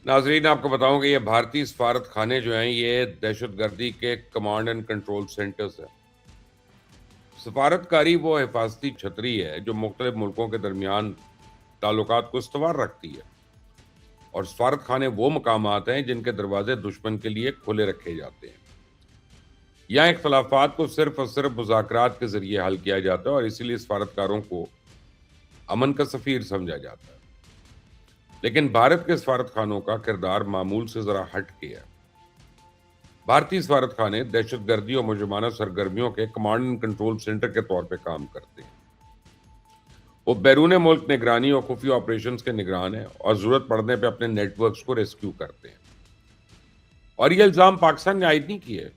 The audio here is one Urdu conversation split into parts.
ناظرین آپ کو بتاؤں کہ یہ بھارتی سفارت خانے جو ہیں یہ دہشت گردی کے کمانڈ اینڈ کنٹرول سینٹرز ہیں۔ سفارت کاری وہ حفاظتی چھتری ہے جو مختلف ملکوں کے درمیان تعلقات کو استوار رکھتی ہے، اور سفارت خانے وہ مقامات ہیں جن کے دروازے دشمن کے لیے کھلے رکھے جاتے ہیں۔ یہاں اختلافات کو صرف اور صرف مذاکرات کے ذریعے حل کیا جاتا ہے، اور اسی لیے سفارتکاروں کو امن کا سفیر سمجھا جاتا ہے۔ لیکن بھارت کے سفارت خانوں کا کردار معمول سے ذرا ہٹ کے ہے۔ بھارتی سفارت خانے دہشت گردی اور مجرمانہ سرگرمیوں کے کمانڈ اینڈ کنٹرول سینٹر کے طور پہ کام کرتے ہیں۔ وہ بیرون ملک نگرانی اور خفیہ آپریشنز کے نگران ہیں، اور ضرورت پڑنے پہ اپنے نیٹ ورکس کو ریسکیو کرتے ہیں۔ اور یہ الزام پاکستان نے عائد نہیں کیے،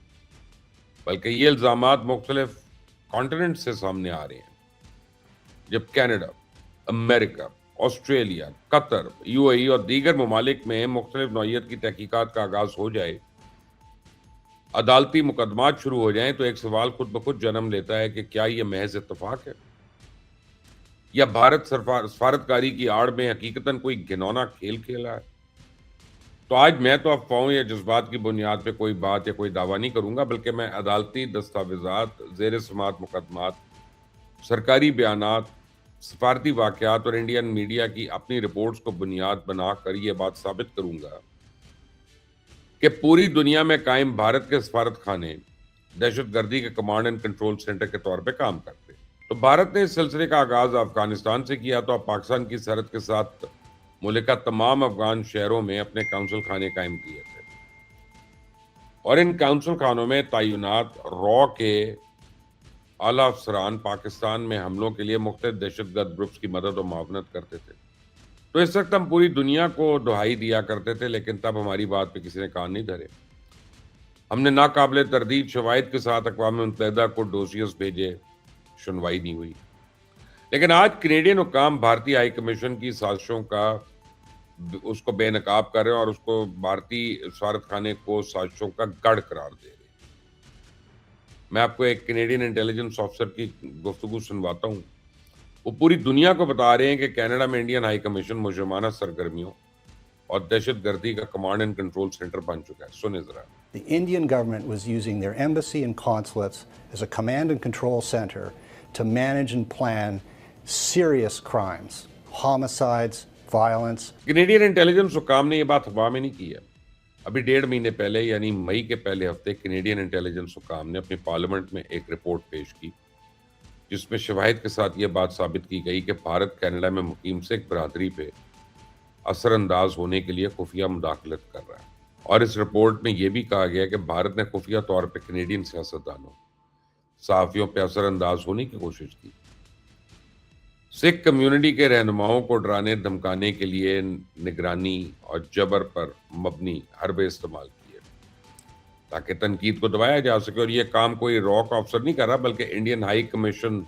بلکہ یہ الزامات مختلف کانٹیننٹ سے سامنے آ رہے ہیں۔ جب کینیڈا، امریکہ، Australia, Qatar, U A E اور دیگر ممالک میں مختلف نوعیت کی تحقیقات کا آغاز ہو جائے، عدالتی مقدمات شروع ہو جائیں، تو ایک سوال خود بخود جنم لیتا ہے کہ کیا یہ محض اتفاق ہے، یا بھارت سفارتکاری کی آڑ میں حقیقتاً کوئی گھنونا کھیل کھیلا ہے؟ تو آج میں تو افواہوں یا جذبات کی بنیاد پہ کوئی بات یا کوئی دعویٰ نہیں کروں گا، بلکہ میں عدالتی دستاویزات، زیر سماعت مقدمات، سرکاری بیانات، سفارتی واقعات اور انڈین میڈیا کی اپنی رپورٹس کو بنیاد بنا کر یہ بات ثابت کروں گا کہ پوری دنیا میں قائم بھارت کے سفارت خانے دہشت گردی کے کمانڈ اینڈ کنٹرول سینٹر کے طور پہ کام کرتے ہیں۔ تو بھارت نے اس سلسلے کا آغاز افغانستان سے کیا، تو اب پاکستان کی سرحد کے ساتھ ملک کا تمام افغان شہروں میں اپنے کونسل خانے قائم کیے تھے، اور ان کونسل خانوں میں تعینات را کے اعلی افسران پاکستان میں حملوں کے لیے مختلف دہشت گرد گروپس کی مدد و معاونت کرتے تھے۔ تو اس وقت ہم پوری دنیا کو دہائی دیا کرتے تھے، لیکن تب ہماری بات پہ کسی نے کان نہیں دھرے۔ ہم نے ناقابل تردید شواہد کے ساتھ اقوام متحدہ کو ڈوسیز بھیجے، سنوائی نہیں ہوئی۔ لیکن آج کینیڈین حکام بھارتی ہائی کمیشن کی سازشوں کا اس کو بے نقاب کر رہے ہیں، اور اس کو بھارتی سفارت خانے کو سازشوں کا گڑھ قرار دے رہے ہیں۔ میں آپ کو ایک کینیڈین انٹیلیجنس آفیسر کی گفتگو سنواتا ہوں۔ وہ پوری دنیا کو بتا رہے ہیں کہ کینیڈا میں انڈین ہائی کمیشن مجرمانہ سرگرمیوں اور دہشت گردی کا کمانڈ اینڈ کنٹرول سینٹر بن چکا ہے۔ سنیں ذرا۔ The Indian government was using their embassy and consulates as a command and control center to manage and plan serious crimes, homicides, violence. Canadian intelligence حکام نے یہ بات ہوا میں نہیں کی ہے۔ ابھی 1.5 مہینے پہلے یعنی مئی کے پہلے ہفتے کینیڈین انٹیلیجنس حکام نے اپنی پارلیمنٹ میں ایک رپورٹ پیش کی، جس میں شواہد کے ساتھ یہ بات ثابت کی گئی کہ بھارت کینیڈا میں مقیم سکھ برادری پہ اثر انداز ہونے کے لیے خفیہ مداخلت کر رہا ہے۔ اور اس رپورٹ میں یہ بھی کہا گیا کہ بھارت نے خفیہ طور پہ کینیڈین سیاستدانوں، صحافیوں پہ اثر انداز ہونے کی کوشش کی، سکھ کمیونٹی کے رہنماؤں کو ڈرانے دھمکانے کے لیے نگرانی اور جبر پر مبنی حربے استعمال کیے تاکہ تنقید کو دبایا جا سکے۔ اور یہ کام کوئی را کا افسر نہیں کر رہا، بلکہ انڈین ہائی کمیشن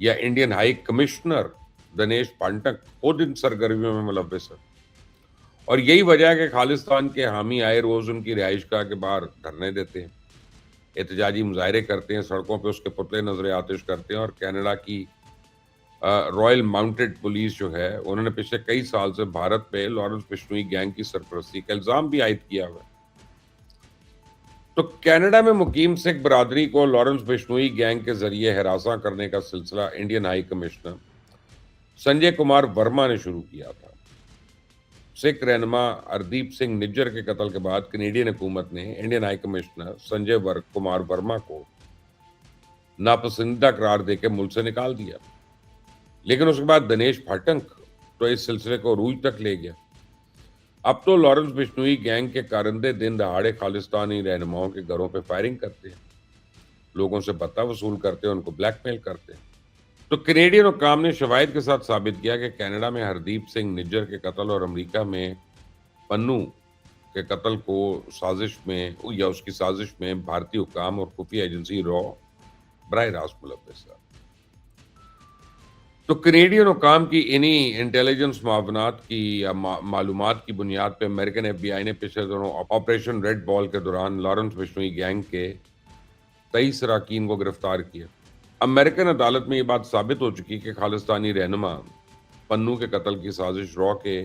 یا انڈین ہائی کمشنر دنیش پانٹک خود ان سرگرمیوں میں ملوث ہے۔ اور یہی وجہ ہے کہ خالصتان کے حامی آئے روز ان کی رہائش گاہ کے باہر دھرنے دیتے ہیں، احتجاجی مظاہرے کرتے ہیں، سڑکوں پہ اس کے پتلے نظر آتش کرتے ہیں۔ اور کینیڈا کی رائل ماؤنٹڈ پولیس جو ہے، انہوں نے پچھلے کئی سال سے بھارت پہ لارنس بشنوئی گینگ کی سرپرستی کا الزام بھی عائد کیا ہوا ہے۔ تو کینیڈا میں مقیم سکھ برادری کو لارنس بشنوئی گینگ کے ذریعے ہراساں کرنے کا سلسلہ Indian high commissioner Sanjay Kumar Verma نے شروع کیا تھا۔ سکھ رہنما ہردیپ سنگھ نجر کے قتل کے بعد کینیڈین حکومت نے Indian high commissioner Sanjay Kumar Verma کو ناپسندیدہ قرار دے کے ملک سے نکال دیا، لیکن اس کے بعد دنیش پھاٹنک تو اس سلسلے کو عروج تک لے گیا۔ اب تو لارنس بشنوئی گینگ کے کارندے دن دہاڑے خالصتانی رہنماؤں کے گھروں پہ فائرنگ کرتے ہیں، لوگوں سے بھتہ وصول کرتے ہیں، ان کو بلیک میل کرتے ہیں۔ تو کینیڈین حکام نے شواہد کے ساتھ ثابت کیا کہ کینیڈا میں ہردیپ سنگھ نجر کے قتل اور امریکہ میں پنو کے قتل کو سازش میں یا اس کی سازش میں بھارتی حکام اور خفیہ ایجنسی را براہ راست ملوث ہے۔ تو کینیڈین حکام کی انہی انٹیلیجنس معاونات کی یا معلومات کی بنیاد پہ امریکن ایف بی آئی نے پچھلے دنوں آپریشن ریڈ بال کے دوران لارنس بشنوئی گینگ کے 23 اراکین کو گرفتار کیا۔ امریکن عدالت میں یہ بات ثابت ہو چکی کہ خالصتانی رہنما پنو کے قتل کی سازش را کے